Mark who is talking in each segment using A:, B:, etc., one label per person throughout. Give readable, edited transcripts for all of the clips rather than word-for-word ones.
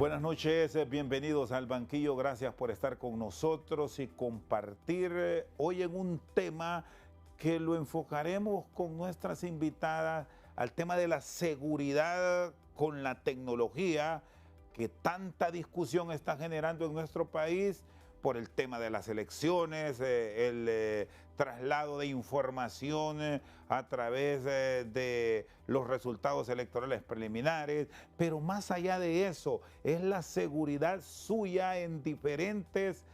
A: Buenas noches, bienvenidos al banquillo, gracias por estar con nosotros y compartir hoy en un tema que lo enfocaremos con nuestras invitadas al tema de la seguridad con la tecnología que tanta discusión está generando en nuestro país por el tema de las elecciones, el traslado de información a través de los resultados electorales preliminares, pero más allá de eso, es la seguridad suya en diferentes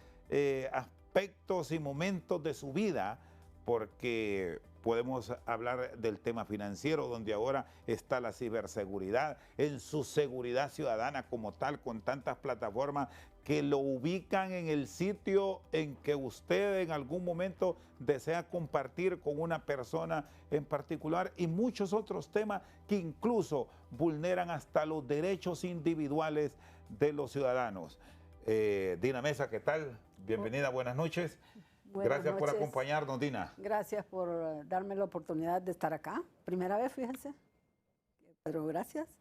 A: aspectos y momentos de su vida, porque podemos hablar del tema financiero, donde ahora está la ciberseguridad, en su seguridad ciudadana como tal, con tantas plataformas que lo ubican en el sitio en que usted en algún momento desea compartir con una persona en particular, y muchos otros temas que incluso vulneran hasta los derechos individuales de los ciudadanos. Dina Mesa, ¿qué tal? Bienvenida, buenas noches. Gracias por acompañarnos, Dina.
B: Gracias por darme la oportunidad de estar acá. Primera vez, fíjense, pero gracias.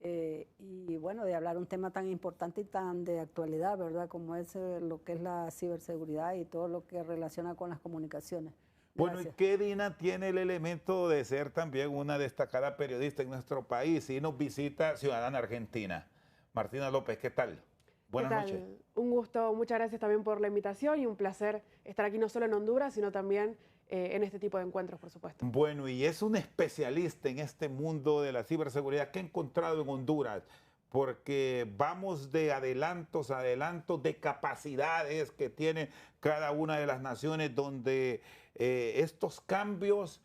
B: Y bueno, de hablar un tema tan importante y tan de actualidad, ¿verdad? Como es lo que es la ciberseguridad y todo lo que relaciona con las comunicaciones.
A: Bueno, ¿y qué, Dina, tiene el elemento de ser también una destacada periodista en nuestro país y nos visita ciudadana argentina? Martina López, ¿qué tal? Buenas noches.
C: Un gusto, muchas gracias también por la invitación y un placer estar aquí no solo en Honduras, sino también en este tipo de encuentros, por supuesto.
A: Bueno, y es un especialista en este mundo de la ciberseguridad que he encontrado en Honduras, porque vamos de adelantos a adelantos de capacidades que tiene cada una de las naciones, donde estos cambios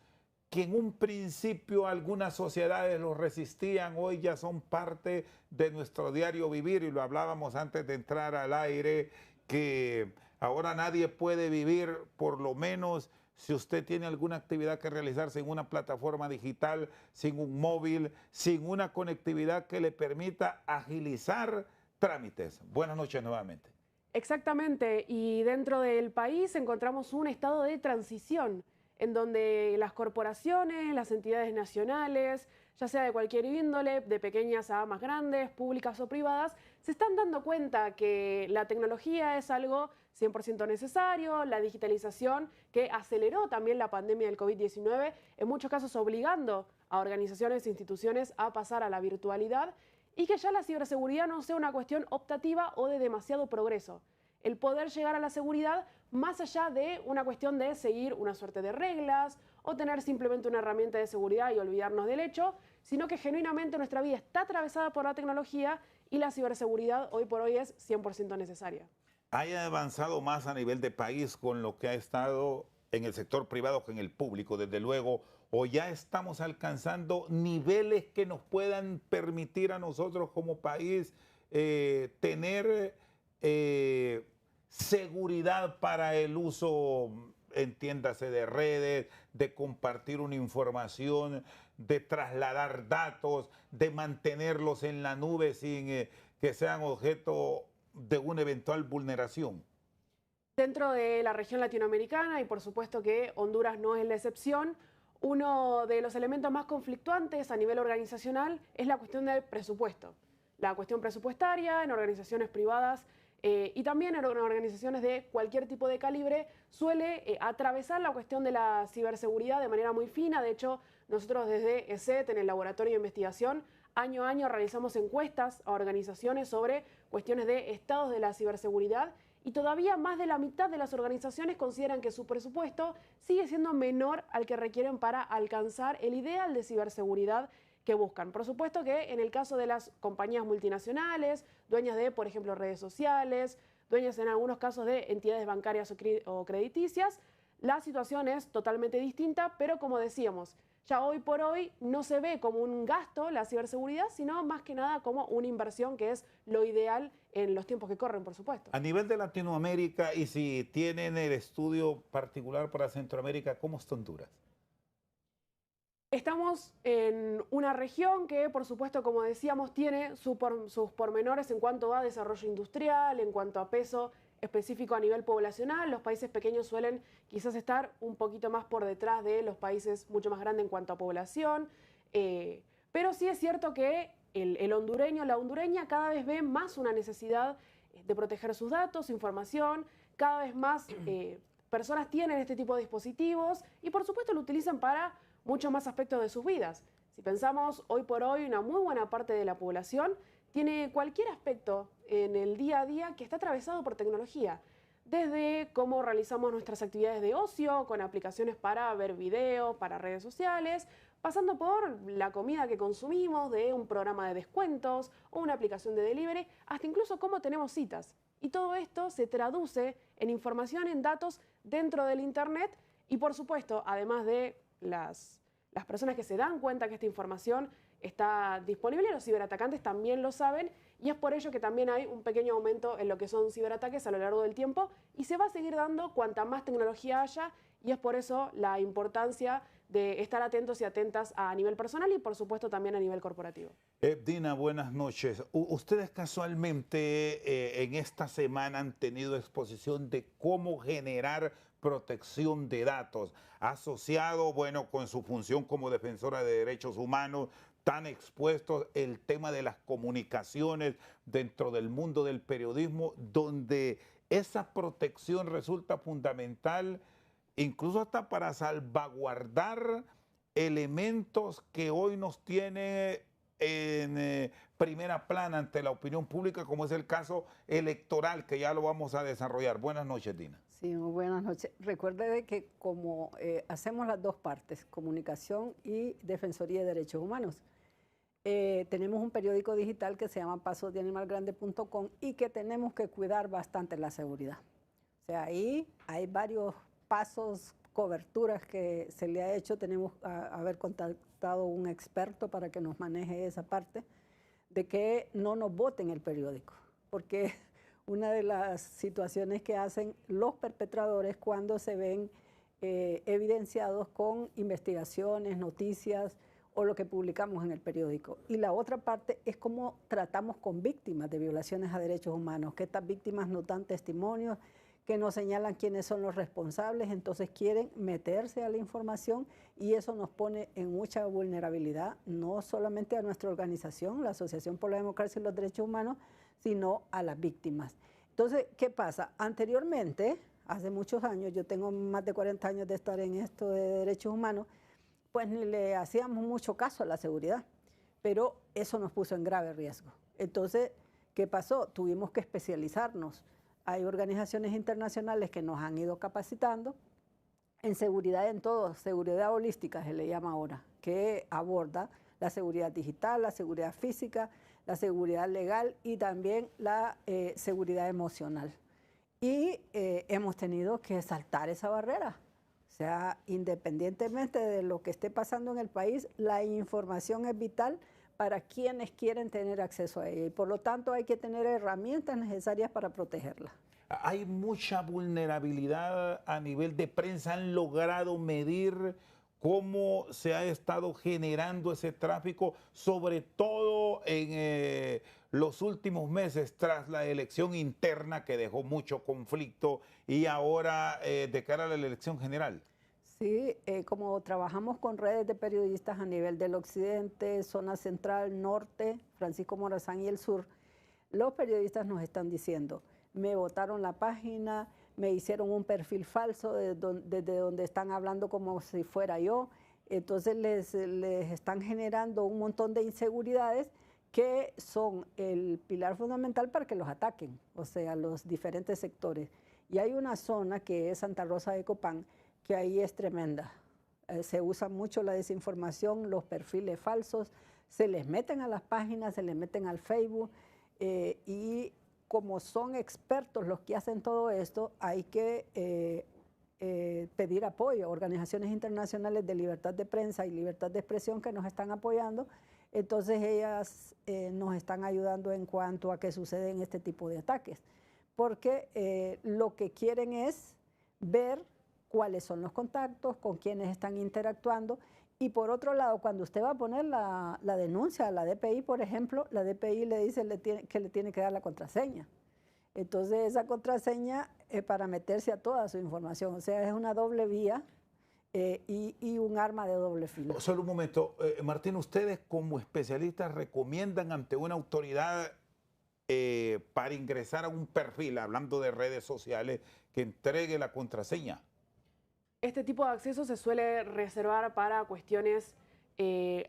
A: que en un principio algunas sociedades los resistían, hoy ya son parte de nuestro diario vivir, y lo hablábamos antes de entrar al aire, que ahora nadie puede vivir, por lo menos si usted tiene alguna actividad que realizar sin una plataforma digital, sin un móvil, sin una conectividad que le permita agilizar trámites. Buenas noches nuevamente.
C: Exactamente, y dentro del país encontramos un estado de transición en donde las corporaciones, las entidades nacionales, ya sea de cualquier índole, de pequeñas a más grandes, públicas o privadas, se están dando cuenta que la tecnología es algo 100% necesario, la digitalización que aceleró también la pandemia del COVID-19, en muchos casos obligando a organizaciones e instituciones a pasar a la virtualidad, y que ya la ciberseguridad no sea una cuestión optativa o de demasiado progreso. El poder llegar a la seguridad más allá de una cuestión de seguir una suerte de reglas o tener simplemente una herramienta de seguridad y olvidarnos del hecho, sino que genuinamente nuestra vida está atravesada por la tecnología y la ciberseguridad hoy por hoy es 100% necesaria.
A: ¿Haya avanzado más a nivel de país con lo que ha estado en el sector privado que en el público, desde luego, o ya estamos alcanzando niveles que nos puedan permitir a nosotros como país tener seguridad para el uso, entiéndase, de redes, de compartir una información, de trasladar datos, de mantenerlos en la nube sin que sean objeto de una eventual vulneración?
C: Dentro de la región latinoamericana, y por supuesto que Honduras no es la excepción, uno de los elementos más conflictuantes a nivel organizacional es la cuestión del presupuesto. La cuestión presupuestaria en organizaciones privadas y también en organizaciones de cualquier tipo de calibre suele atravesar la cuestión de la ciberseguridad de manera muy fina. De hecho, nosotros desde ESET, en el Laboratorio de Investigación, año a año realizamos encuestas a organizaciones sobre cuestiones de estados de la ciberseguridad, y todavía más de la mitad de las organizaciones consideran que su presupuesto sigue siendo menor al que requieren para alcanzar el ideal de ciberseguridad que buscan. Por supuesto que en el caso de las compañías multinacionales, dueñas de, por ejemplo, redes sociales, dueñas en algunos casos de entidades bancarias o crediticias, la situación es totalmente distinta, pero como decíamos, ya hoy por hoy no se ve como un gasto la ciberseguridad, sino más que nada como una inversión, que es lo ideal en los tiempos que corren, por supuesto.
A: A nivel de Latinoamérica, y si tienen el estudio particular para Centroamérica, ¿cómo está Honduras?
C: Estamos en una región que, por supuesto, como decíamos, tiene sus pormenores en cuanto a desarrollo industrial, en cuanto a peso específico a nivel poblacional. Los países pequeños suelen quizás estar un poquito más por detrás de los países mucho más grandes en cuanto a población, pero sí es cierto que el hondureño, la hondureña cada vez ve más una necesidad de proteger sus datos, su información, cada vez más personas tienen este tipo de dispositivos y por supuesto lo utilizan para muchos más aspectos de sus vidas. Si pensamos hoy por hoy, una muy buena parte de la población tiene cualquier aspecto en el día a día que está atravesado por tecnología. Desde cómo realizamos nuestras actividades de ocio, con aplicaciones para ver videos, para redes sociales, pasando por la comida que consumimos, de un programa de descuentos o una aplicación de delivery, hasta incluso cómo tenemos citas. Y todo esto se traduce en información, en datos dentro del Internet y por supuesto, además de las personas que se dan cuenta que esta información está disponible, los ciberatacantes también lo saben y es por ello que también hay un pequeño aumento en lo que son ciberataques a lo largo del tiempo y se va a seguir dando cuanta más tecnología haya y es por eso la importancia de estar atentos y atentas a nivel personal y por supuesto también a nivel corporativo.
A: Dina, buenas noches. Ustedes casualmente en esta semana han tenido exposición de cómo generar protección de datos, asociado, bueno, con su función como defensora de derechos humanos, tan expuestos el tema de las comunicaciones dentro del mundo del periodismo, donde esa protección resulta fundamental, incluso hasta para salvaguardar elementos que hoy nos tiene en primera plana ante la opinión pública, como es el caso electoral, que ya lo vamos a desarrollar. Buenas noches, Dina.
B: Sí, muy buenas noches. Recuerde de que como hacemos las dos partes, comunicación y defensoría de derechos humanos, tenemos un periódico digital que se llama pasosdeanimalgrande.com y que tenemos que cuidar bastante la seguridad. O sea, ahí hay varios pasos, coberturas que se le ha hecho. Tenemos que haber contactado un experto para que nos maneje esa parte de que no nos voten el periódico, porque una de las situaciones que hacen los perpetradores cuando se ven evidenciados con investigaciones, noticias o lo que publicamos en el periódico. Y la otra parte es cómo tratamos con víctimas de violaciones a derechos humanos, que estas víctimas nos dan testimonios, que nos señalan quiénes son los responsables, entonces quieren meterse a la información y eso nos pone en mucha vulnerabilidad, no solamente a nuestra organización, la Asociación por la Democracia y los Derechos Humanos, sino a las víctimas. Entonces, ¿qué pasa? Anteriormente, hace muchos años, yo tengo más de 40 años de estar en esto de derechos humanos, pues ni le hacíamos mucho caso a la seguridad, pero eso nos puso en grave riesgo. Entonces, ¿qué pasó? Tuvimos que especializarnos. Hay organizaciones internacionales que nos han ido capacitando en seguridad en todo, seguridad holística se le llama ahora, que aborda la seguridad digital, la seguridad física, la seguridad legal y también la seguridad emocional. Y hemos tenido que saltar esa barrera. O sea, independientemente de lo que esté pasando en el país, la información es vital para quienes quieren tener acceso a ella y por lo tanto hay que tener herramientas necesarias para protegerla.
A: Hay mucha vulnerabilidad a nivel de prensa. ¿Han logrado medir cómo se ha estado generando ese tráfico, sobre todo en los últimos meses tras la elección interna que dejó mucho conflicto y ahora de cara a la elección general?
B: Sí, como trabajamos con redes de periodistas a nivel del occidente, zona central, norte, Francisco Morazán y el sur, los periodistas nos están diciendo, me botaron la página, me hicieron un perfil falso desde donde están hablando como si fuera yo, entonces les están generando un montón de inseguridades que son el pilar fundamental para que los ataquen, o sea, los diferentes sectores. Y hay una zona que es Santa Rosa de Copán, que ahí es tremenda. Se usa mucho la desinformación, los perfiles falsos, se les meten a las páginas, se les meten al Facebook y como son expertos los que hacen todo esto, hay que pedir apoyo. Organizaciones internacionales de libertad de prensa y libertad de expresión que nos están apoyando, entonces ellas nos están ayudando en cuanto a qué sucede en este tipo de ataques, porque lo que quieren es ver cuáles son los contactos, con quiénes están interactuando. Y por otro lado, cuando usted va a poner la denuncia a la DPI, por ejemplo, la DPI le dice que le tiene que dar la contraseña. Entonces esa contraseña es para meterse a toda su información, o sea, es una doble vía y un arma de doble filo.
A: Solo un momento, Martín, ustedes como especialistas recomiendan ante una autoridad para ingresar a un perfil, hablando de redes sociales, que entregue la contraseña.
C: Este tipo de acceso se suele reservar para cuestiones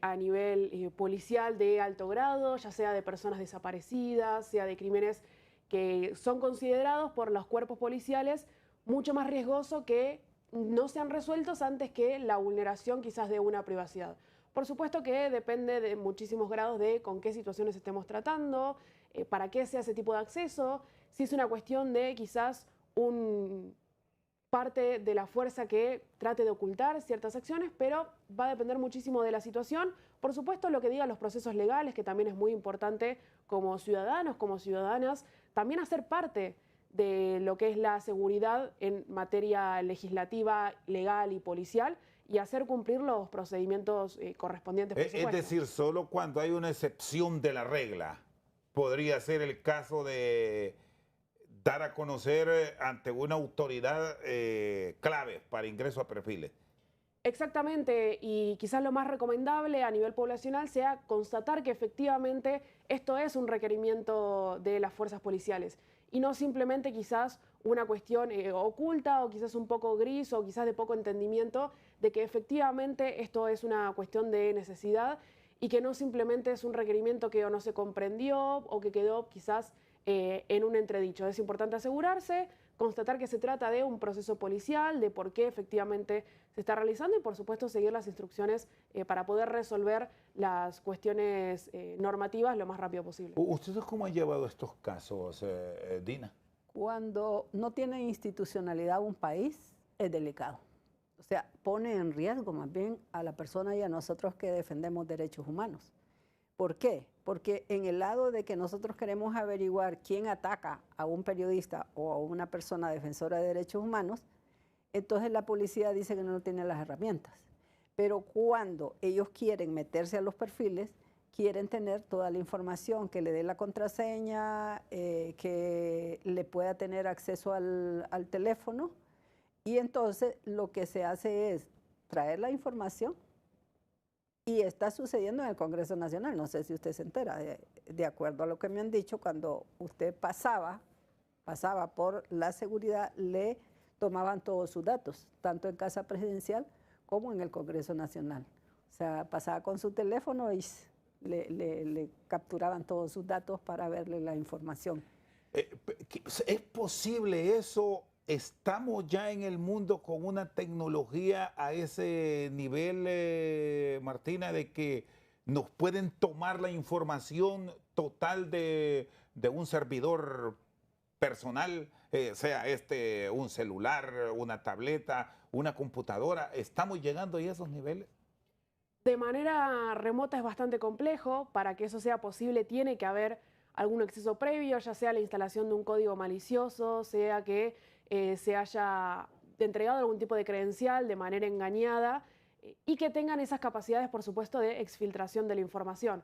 C: a nivel policial de alto grado, ya sea de personas desaparecidas, sea de crímenes que son considerados por los cuerpos policiales mucho más riesgosos que no sean resueltos antes que la vulneración quizás de una privacidad. Por supuesto que depende de muchísimos grados de con qué situaciones estemos tratando, para qué sea ese tipo de acceso, si es una cuestión de quizás parte de la fuerza que trate de ocultar ciertas acciones, pero va a depender muchísimo de la situación. Por supuesto, lo que digan los procesos legales, que también es muy importante como ciudadanos, como ciudadanas, también hacer parte de lo que es la seguridad en materia legislativa, legal y policial, y hacer cumplir los procedimientos correspondientes. Por supuesto.
A: Es decir, solo cuando hay una excepción de la regla, podría ser el caso de dar a conocer ante una autoridad clave para ingreso a perfiles.
C: Exactamente, y quizás lo más recomendable a nivel poblacional sea constatar que efectivamente esto es un requerimiento de las fuerzas policiales y no simplemente quizás una cuestión oculta o quizás un poco gris o quizás de poco entendimiento de que efectivamente esto es una cuestión de necesidad y que no simplemente es un requerimiento que o no se comprendió o que quedó quizás en un entredicho. Es importante asegurarse, constatar que se trata de un proceso policial, de por qué efectivamente se está realizando y por supuesto seguir las instrucciones para poder resolver las cuestiones normativas lo más rápido posible.
A: ¿Ustedes cómo han llevado estos casos, Dina?
B: Cuando no tiene institucionalidad un país, es delicado. O sea, pone en riesgo más bien a la persona y a nosotros que defendemos derechos humanos. ¿Por qué? Porque en el lado de que nosotros queremos averiguar quién ataca a un periodista o a una persona defensora de derechos humanos, entonces la policía dice que no tiene las herramientas. Pero cuando ellos quieren meterse a los perfiles, quieren tener toda la información, que le dé la contraseña, que le pueda tener acceso al teléfono. Y entonces lo que se hace es traer la información. Y está sucediendo en el Congreso Nacional, no sé si usted se entera, de acuerdo a lo que me han dicho, cuando usted pasaba por la seguridad, le tomaban todos sus datos, tanto en Casa Presidencial como en el Congreso Nacional. O sea, pasaba con su teléfono y le capturaban todos sus datos para verle la información.
A: ¿Es posible eso? ¿Estamos ya en el mundo con una tecnología a ese nivel, Martina, de que nos pueden tomar la información total de un servidor personal, sea un celular, una tableta, una computadora? ¿Estamos llegando ya a esos niveles?
C: De manera remota es bastante complejo. Para que eso sea posible tiene que haber algún acceso previo, ya sea la instalación de un código malicioso, sea que se haya entregado algún tipo de credencial de manera engañada y que tengan esas capacidades, por supuesto, de exfiltración de la información.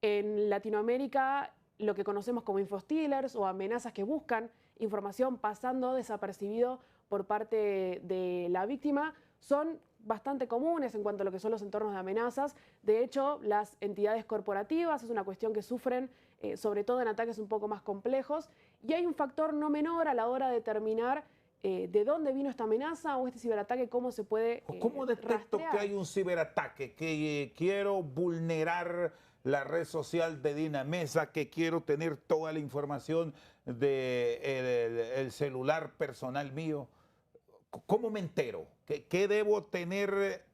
C: En Latinoamérica, lo que conocemos como infostealers o amenazas que buscan información pasando desapercibido por parte de la víctima son bastante comunes en cuanto a lo que son los entornos de amenazas. De hecho, las entidades corporativas es una cuestión que sufren sobre todo en ataques un poco más complejos, y hay un factor no menor a la hora de determinar de dónde vino esta amenaza o este ciberataque, cómo se puede
A: ¿Cómo detecto
C: rastrear?
A: que hay un ciberataque, que quiero vulnerar la red social de Dina Mesa, que quiero tener toda la información del celular personal mío? ¿Cómo me entero? ¿Qué debo tener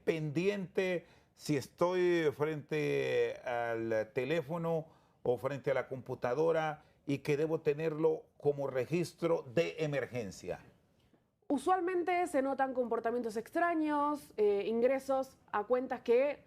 A: pendiente si estoy frente al teléfono o frente a la computadora y que debo tenerlo como registro de emergencia?
C: Usualmente se notan comportamientos extraños, ingresos a cuentas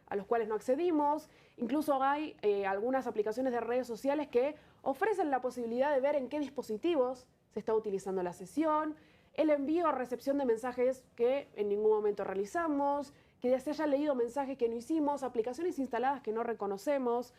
C: a los cuales no accedimos. Incluso hay algunas aplicaciones de redes sociales que ofrecen la posibilidad de ver en qué dispositivos se está utilizando la sesión, el envío o recepción de mensajes que en ningún momento realizamos, que se haya leído mensajes que no hicimos, aplicaciones instaladas que no reconocemos,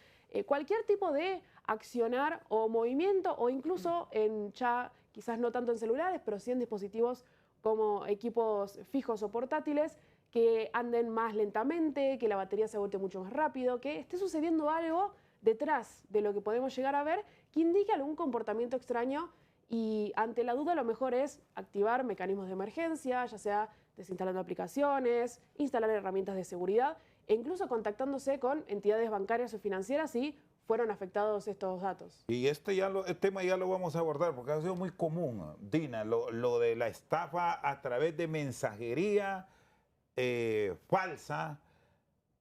C: cualquier tipo de accionar o movimiento, o incluso ya quizás no tanto en celulares, pero sí en dispositivos como equipos fijos o portátiles, que anden más lentamente, que la batería se agote mucho más rápido, que esté sucediendo algo detrás de lo que podemos llegar a ver que indique algún comportamiento extraño, y ante la duda lo mejor es activar mecanismos de emergencia, ya sea desinstalando aplicaciones, instalar herramientas de seguridad e incluso contactándose con entidades bancarias o financieras si fueron afectados estos datos.
A: Y el tema ya lo vamos a abordar porque ha sido muy común, Dina, lo de la estafa a través de mensajería falsa,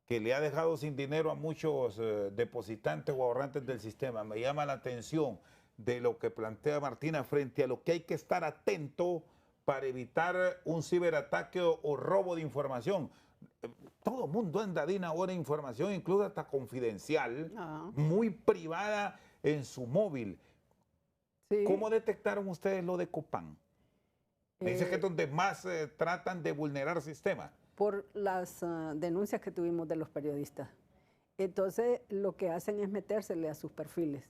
A: que le ha dejado sin dinero a muchos depositantes o ahorrantes del sistema. Me llama la atención de lo que plantea Martina frente a lo que hay que estar atento para evitar un ciberataque o robo de información. Todo el mundo anda, Dina, ahora información, incluso hasta confidencial, muy privada en su móvil. Sí. ¿Cómo detectaron ustedes lo de Copán? Me dice que es donde más tratan de vulnerar sistemas.
B: Por las denuncias que tuvimos de los periodistas. Entonces, lo que hacen es metérsele a sus perfiles.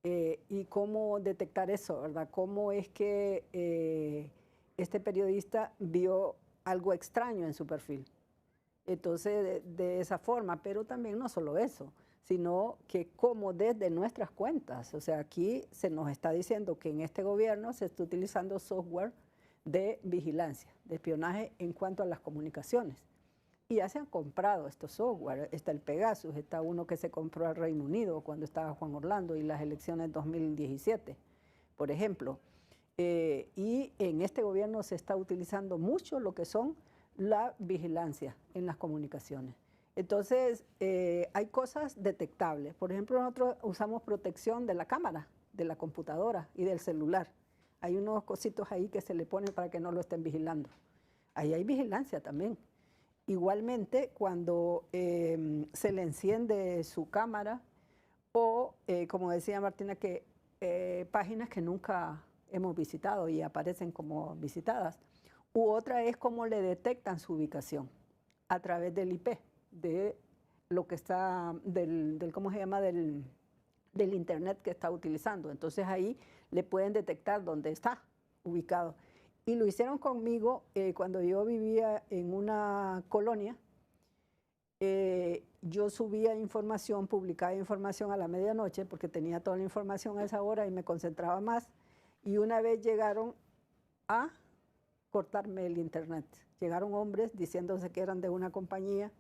B: ¿Y cómo detectar eso, verdad? ¿Cómo es que este periodista vio algo extraño en su perfil? Entonces, de esa forma, pero también no solo eso, sino que como desde nuestras cuentas, o sea, aquí se nos está diciendo que en este gobierno se está utilizando software de vigilancia, de espionaje en cuanto a las comunicaciones. Y ya se han comprado estos software. Está el Pegasus, está uno que se compró al Reino Unido cuando estaba Juan Orlando y las elecciones 2017, por ejemplo. Y en este gobierno se está utilizando mucho lo que son la vigilancia en las comunicaciones. Entonces, hay cosas detectables. Por ejemplo, nosotros usamos protección de la cámara, de la computadora y del celular. Hay unos cositos ahí que se le ponen para que no lo estén vigilando. Ahí hay vigilancia también. Igualmente, cuando se le enciende su cámara o, como decía Martina, que páginas que nunca hemos visitado y aparecen como visitadas. U otra es cómo le detectan su ubicación a través del IP, de lo que está, ¿cómo se llama? Del internet que está utilizando. Entonces ahí le pueden detectar dónde está ubicado. Y lo hicieron conmigo cuando yo vivía en una colonia. Yo subía información, publicaba información a la medianoche porque tenía toda la información a esa hora y me concentraba más. Y una vez llegaron a cortarme el internet. Llegaron hombres diciéndose que eran de una compañía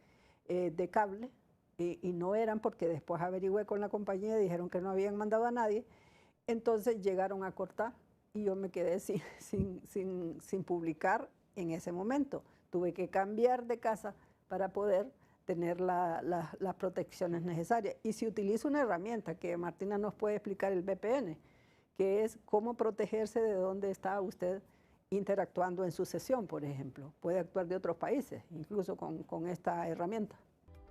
B: de cable y no eran, porque después averigüé con la compañía y dijeron que no habían mandado a nadie. Entonces llegaron a cortar y yo me quedé sin publicar en ese momento. Tuve que cambiar de casa para poder tener las protecciones necesarias. Y si utilizo una herramienta que Martina nos puede explicar, el VPN, que es cómo protegerse de dónde está usted interactuando en su sesión, por ejemplo. Puede actuar de otros países, incluso con esta herramienta.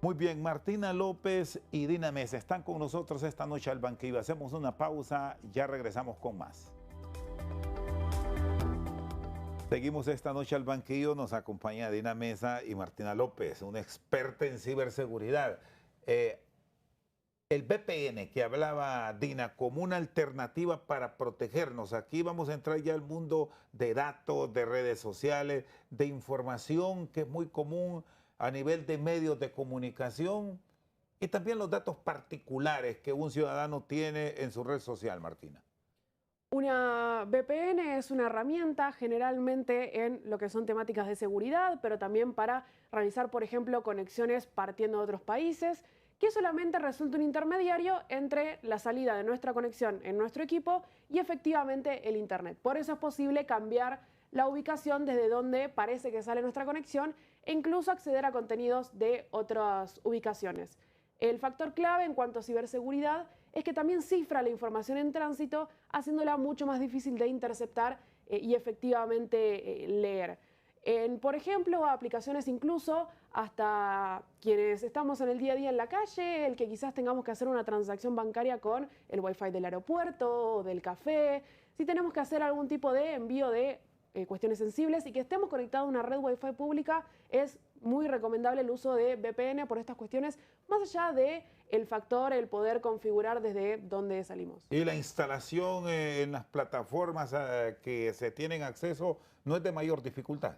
A: Muy bien, Martina López y Dina Mesa están con nosotros esta noche al banquillo. Hacemos una pausa, ya regresamos con más. Seguimos esta noche al banquillo, nos acompaña Dina Mesa y Martina López, una experta en ciberseguridad. El VPN que hablaba Dina como una alternativa para protegernos. Aquí vamos a entrar ya al mundo de datos, de redes sociales, de información que es muy común a nivel de medios de comunicación y también los datos particulares que un ciudadano tiene en su red social, Martina.
C: Una VPN es una herramienta generalmente en lo que son temáticas de seguridad, pero también para realizar, por ejemplo, conexiones partiendo de otros países, que solamente resulta un intermediario entre la salida de nuestra conexión en nuestro equipo y efectivamente el Internet. Por eso es posible cambiar la ubicación desde donde parece que sale nuestra conexión e incluso acceder a contenidos de otras ubicaciones. El factor clave en cuanto a ciberseguridad es que también cifra la información en tránsito, haciéndola mucho más difícil de interceptar y efectivamente leer. Por ejemplo, aplicaciones incluso hasta quienes estamos en el día a día en la calle, el que quizás tengamos que hacer una transacción bancaria con el Wi-Fi del aeropuerto o del café, si tenemos que hacer algún tipo de envío de cuestiones sensibles y que estemos conectados a una red Wi-Fi pública, es muy recomendable el uso de VPN por estas cuestiones, más allá de el factor, el poder configurar desde dónde salimos.
A: Y la instalación en las plataformas que se tienen acceso no es de mayor dificultad.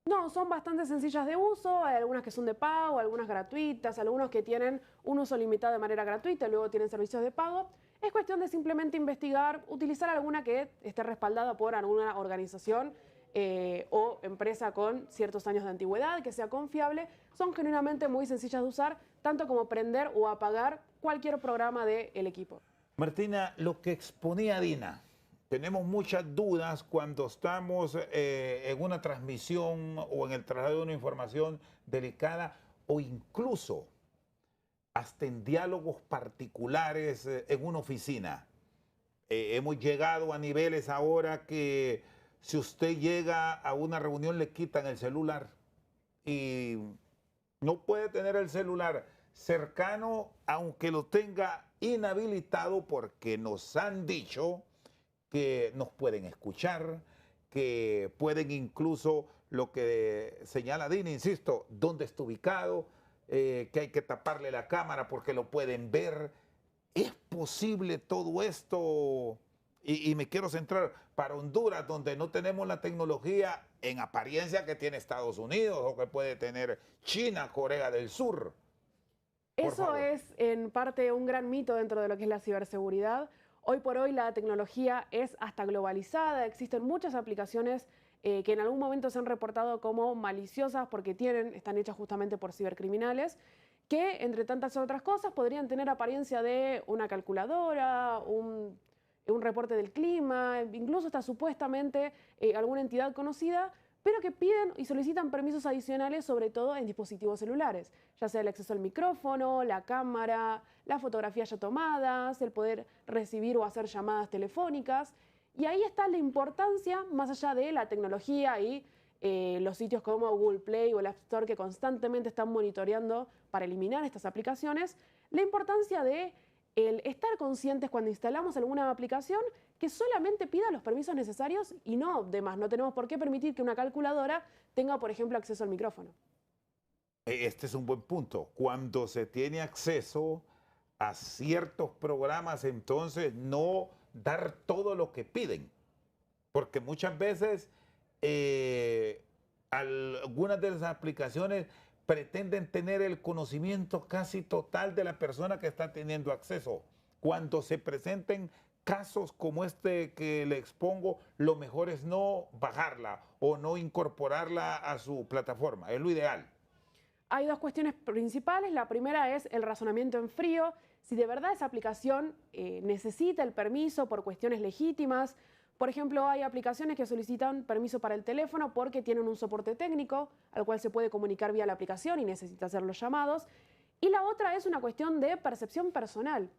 C: No, son bastante sencillas de uso, hay algunas que son de pago, algunas gratuitas, algunos que tienen un uso limitado de manera gratuita y luego tienen servicios de pago. Es cuestión de simplemente investigar, utilizar alguna que esté respaldada por alguna organización o empresa con ciertos años de antigüedad, que sea confiable. Son genuinamente muy sencillas de usar, tanto como prender o apagar cualquier programa del equipo.
A: Martina, lo que exponía Dina, tenemos muchas dudas cuando estamos en una transmisión o en el traslado de una información delicada o incluso hasta en diálogos particulares en una oficina. Hemos llegado a niveles ahora que si usted llega a una reunión le quitan el celular y no puede tener el celular cercano aunque lo tenga inhabilitado porque nos han dicho que nos pueden escuchar, que pueden incluso lo que señala Dina, insisto, dónde está ubicado, que hay que taparle la cámara porque lo pueden ver. ¿Es posible todo esto? Y me quiero centrar para Honduras, donde no tenemos la tecnología en apariencia que tiene Estados Unidos o que puede tener China, Corea del Sur.
C: Eso es en parte un gran mito dentro de lo que es la ciberseguridad. Hoy por hoy la tecnología es hasta globalizada, existen muchas aplicaciones que en algún momento se han reportado como maliciosas porque están hechas justamente por cibercriminales, que entre tantas otras cosas podrían tener apariencia de una calculadora, un reporte del clima, incluso hasta supuestamente alguna entidad conocida, pero que piden y solicitan permisos adicionales, sobre todo en dispositivos celulares, ya sea el acceso al micrófono, la cámara, las fotografías ya tomadas, el poder recibir o hacer llamadas telefónicas. Y ahí está la importancia, más allá de la tecnología y los sitios como Google Play o el App Store que constantemente están monitoreando para eliminar estas aplicaciones, la importancia de el estar conscientes cuando instalamos alguna aplicación que solamente pida los permisos necesarios y no demás. No tenemos por qué permitir que una calculadora tenga, por ejemplo, acceso al micrófono.
A: Este es un buen punto. Cuando se tiene acceso a ciertos programas, entonces no dar todo lo que piden. Porque muchas veces algunas de las aplicaciones pretenden tener el conocimiento casi total de la persona que está teniendo acceso. Cuando se presenten casos como este que le expongo, lo mejor es no bajarla o no incorporarla a su plataforma. Es lo ideal.
C: Hay dos cuestiones principales. La primera es el razonamiento en frío. Si de verdad esa aplicación necesita el permiso por cuestiones legítimas. Por ejemplo, hay aplicaciones que solicitan permiso para el teléfono porque tienen un soporte técnico al cual se puede comunicar vía la aplicación y necesita hacer los llamados. Y la otra es una cuestión de percepción personal.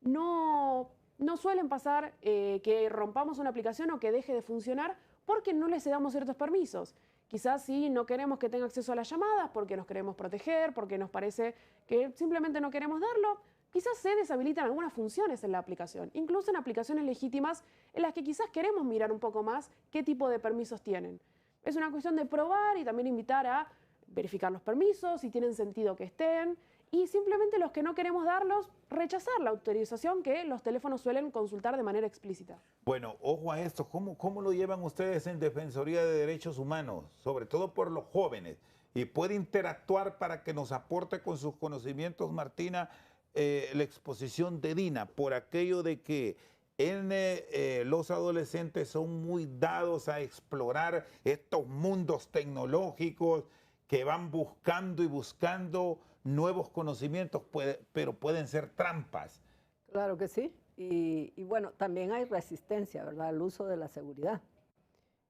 C: No suelen pasar que rompamos una aplicación o que deje de funcionar porque no les damos ciertos permisos. Quizás sí no queremos que tenga acceso a las llamadas porque nos queremos proteger, porque nos parece que simplemente no queremos darlo. Quizás se deshabilitan algunas funciones en la aplicación, incluso en aplicaciones legítimas en las que quizás queremos mirar un poco más qué tipo de permisos tienen. Es una cuestión de probar y también invitar a verificar los permisos, si tienen sentido que estén, y simplemente los que no queremos darlos, rechazar la autorización que los teléfonos suelen consultar de manera explícita.
A: Bueno, ojo a esto, ¿cómo lo llevan ustedes en Defensoría de Derechos Humanos? Sobre todo por los jóvenes. Y puede interactuar para que nos aporte con sus conocimientos, Martina, la exposición de Dina, por aquello de que los adolescentes son muy dados a explorar estos mundos tecnológicos que van buscando y buscando nuevos conocimientos, pero pueden ser trampas.
B: Claro que sí. Y bueno, también hay resistencia, ¿verdad?, al uso de la seguridad.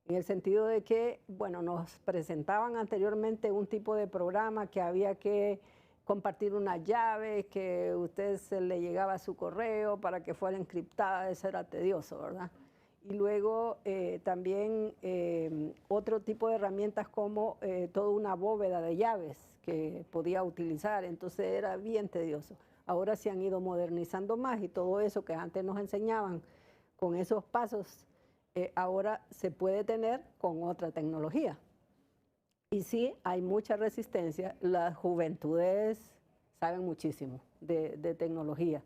B: En el sentido de que, bueno, nos presentaban anteriormente un tipo de programa que había que compartir una llave, que usted se le llegaba a su correo para que fuera encriptada, eso era tedioso, ¿verdad? Y luego también otro tipo de herramientas como toda una bóveda de llaves que podía utilizar, entonces era bien tedioso. Ahora se han ido modernizando más y todo eso que antes nos enseñaban con esos pasos, ahora se puede tener con otra tecnología. Y sí, hay mucha resistencia. Las juventudes saben muchísimo de tecnología.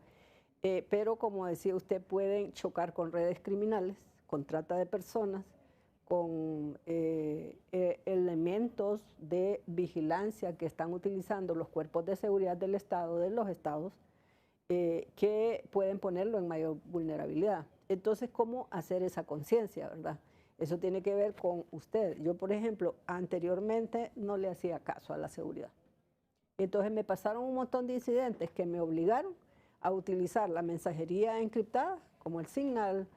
B: Pero como decía usted, pueden chocar con redes criminales, con trata de personas, con elementos de vigilancia que están utilizando los cuerpos de seguridad del Estado, de los estados, que pueden ponerlo en mayor vulnerabilidad. Entonces, ¿cómo hacer esa conciencia, verdad? Eso tiene que ver con usted. Yo, por ejemplo, anteriormente no le hacía caso a la seguridad. Entonces me pasaron un montón de incidentes que me obligaron a utilizar la mensajería encriptada, como el Signal,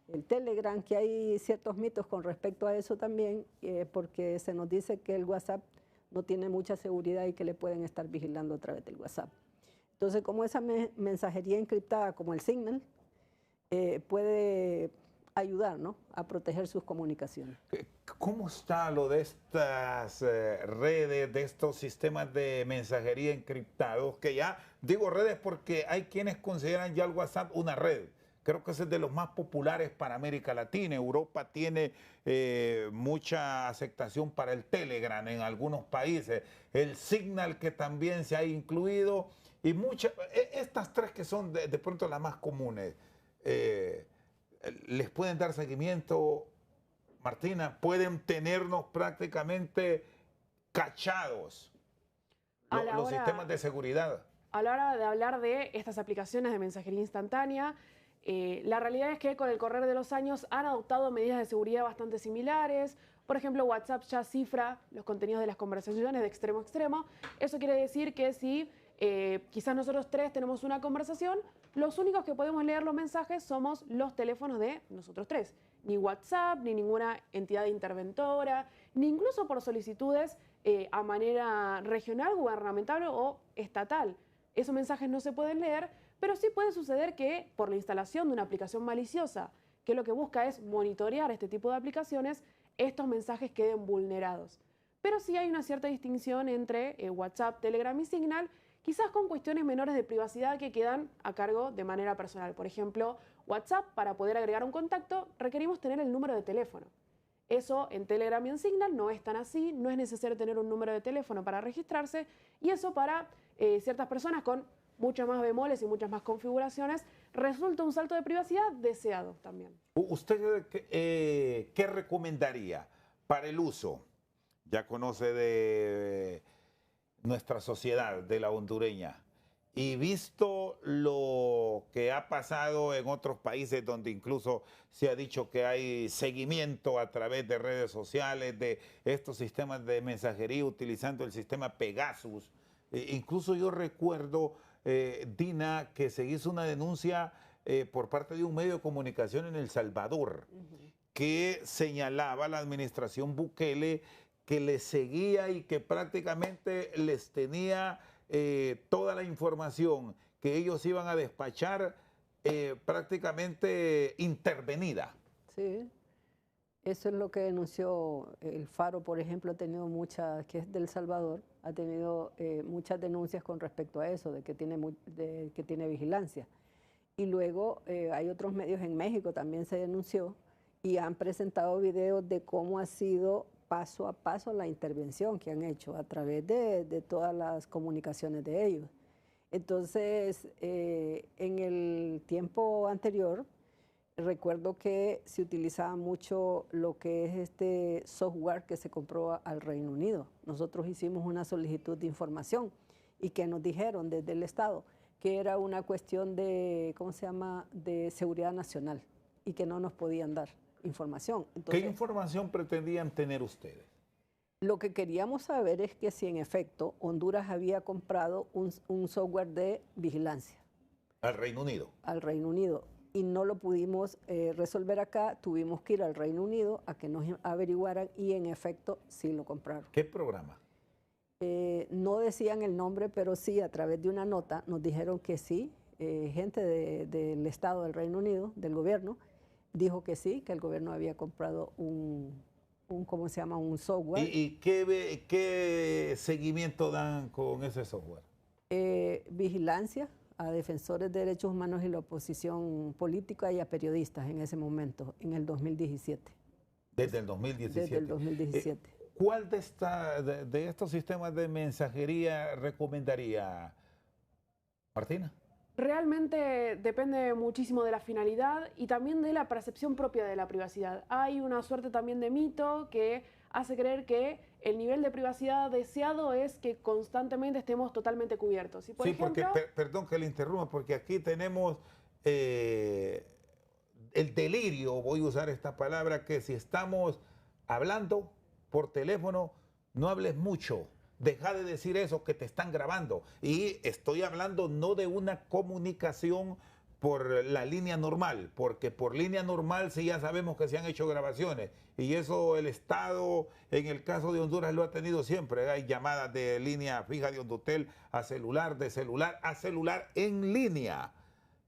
B: el Telegram, que hay ciertos mitos con respecto a eso también, porque se nos dice que el WhatsApp no tiene mucha seguridad y que le pueden estar vigilando a través del WhatsApp. Entonces, como esa mensajería encriptada, como el Signal, puede ayudar, ¿no?, a proteger sus comunicaciones.
A: ¿Cómo está lo de estas redes, de estos sistemas de mensajería encriptados? Que ya digo redes porque hay quienes consideran ya el WhatsApp una red. Creo que es de los más populares para América Latina. Europa tiene mucha aceptación para el Telegram en algunos países. El Signal, que también se ha incluido. Y estas tres que son de pronto las más comunes. ¿Les pueden dar seguimiento, Martina? ¿Pueden tenernos prácticamente cachados los sistemas de seguridad?
C: A la hora de hablar de estas aplicaciones de mensajería instantánea, la realidad es que con el correr de los años han adoptado medidas de seguridad bastante similares. Por ejemplo, WhatsApp ya cifra los contenidos de las conversaciones de extremo a extremo. Eso quiere decir que si quizás nosotros tres tenemos una conversación, los únicos que podemos leer los mensajes somos los teléfonos de nosotros tres. Ni WhatsApp, ni ninguna entidad interventora, ni incluso por solicitudes a manera regional, gubernamental o estatal. Esos mensajes no se pueden leer, pero sí puede suceder que por la instalación de una aplicación maliciosa, que lo que busca es monitorear este tipo de aplicaciones, estos mensajes queden vulnerados. Pero sí hay una cierta distinción entre WhatsApp, Telegram y Signal, quizás con cuestiones menores de privacidad que quedan a cargo de manera personal. Por ejemplo, WhatsApp, para poder agregar un contacto, requerimos tener el número de teléfono. Eso en Telegram y en Signal no es tan así, no es necesario tener un número de teléfono para registrarse, y eso para ciertas personas con muchas más bemoles y muchas más configuraciones resulta un salto de privacidad deseado también.
A: ¿Usted qué recomendaría para el uso? Ya conoce de nuestra sociedad, de la hondureña, y visto lo que ha pasado en otros países donde incluso se ha dicho que hay seguimiento a través de redes sociales, de estos sistemas de mensajería utilizando el sistema Pegasus. Incluso yo recuerdo, Dina, que se hizo una denuncia por parte de un medio de comunicación en El Salvador, que señalaba a la administración Bukele que les seguía y que prácticamente les tenía toda la información que ellos iban a despachar prácticamente intervenida.
B: Sí, eso es lo que denunció el Faro, por ejemplo, ha tenido muchas, que es del Salvador, ha tenido muchas denuncias con respecto a eso, de que tiene vigilancia. Y luego hay otros medios en México, también se denunció, y han presentado videos de cómo ha sido paso a paso la intervención que han hecho a través de todas las comunicaciones de ellos. Entonces, en el tiempo anterior, recuerdo que se utilizaba mucho lo que es este software que se compró al Reino Unido. Nosotros hicimos una solicitud de información y que nos dijeron desde el Estado que era una cuestión de, ¿cómo se llama?, de seguridad nacional y que no nos podían dar información. Entonces,
A: ¿qué información pretendían tener ustedes?
B: Lo que queríamos saber es que si en efecto Honduras había comprado un software de vigilancia.
A: ¿Al Reino Unido? Al
B: Reino Unido. Y no lo pudimos resolver acá, tuvimos que ir al Reino Unido a que nos averiguaran y en efecto sí lo compraron.
A: ¿Qué programa?
B: No decían el nombre, pero sí a través de una nota nos dijeron que sí, gente del Estado del Reino Unido, del gobierno, dijo que sí, que el gobierno había comprado ¿cómo se llama?, un software.
A: ¿Y qué seguimiento dan con ese software?
B: Vigilancia a defensores de derechos humanos y la oposición política y a periodistas en ese momento, en el 2017.
A: ¿Desde el 2017?
B: Desde el 2017.
A: ¿Cuál de estos sistemas de mensajería recomendaría, Martina?
C: Realmente depende muchísimo de la finalidad y también de la percepción propia de la privacidad. Hay una suerte también de mito que hace creer que el nivel de privacidad deseado es que constantemente estemos totalmente cubiertos. Y por
A: Sí,
C: ejemplo,
A: porque, perdón que le interrumpa, porque aquí tenemos el delirio, voy a usar esta palabra, que si estamos hablando por teléfono, no hables mucho. Deja de decir eso, que te están grabando. Y estoy hablando no de una comunicación por la línea normal, porque por línea normal sí ya sabemos que se han hecho grabaciones. Y eso el Estado, en el caso de Honduras, lo ha tenido siempre. Hay llamadas de línea fija de Hondutel a celular, de celular a celular en línea.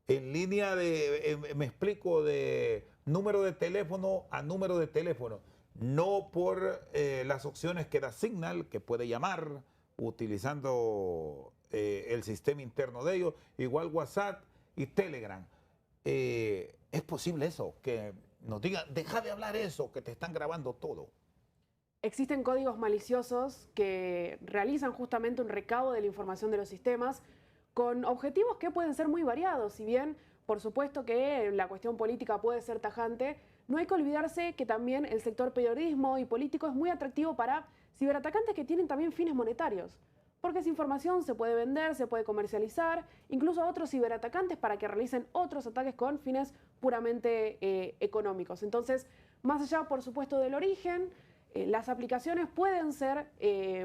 A: En línea de, me explico, de número de teléfono a número de teléfono. No por las opciones que da Signal, que puede llamar utilizando el sistema interno de ellos, igual WhatsApp y Telegram. ¿Es posible eso? Que nos digan, deja de hablar eso, que te están grabando todo.
C: existen códigos maliciosos que realizan justamente un recaudo de la información de los sistemas con objetivos que pueden ser muy variados. Si bien, por supuesto que la cuestión política puede ser tajante, no hay que olvidarse que también el sector periodismo y político es muy atractivo para ciberatacantes que tienen también fines monetarios. Porque esa información se puede vender, se puede comercializar, incluso a otros ciberatacantes para que realicen otros ataques con fines puramente económicos. Entonces, más allá, por supuesto, del origen, las aplicaciones pueden ser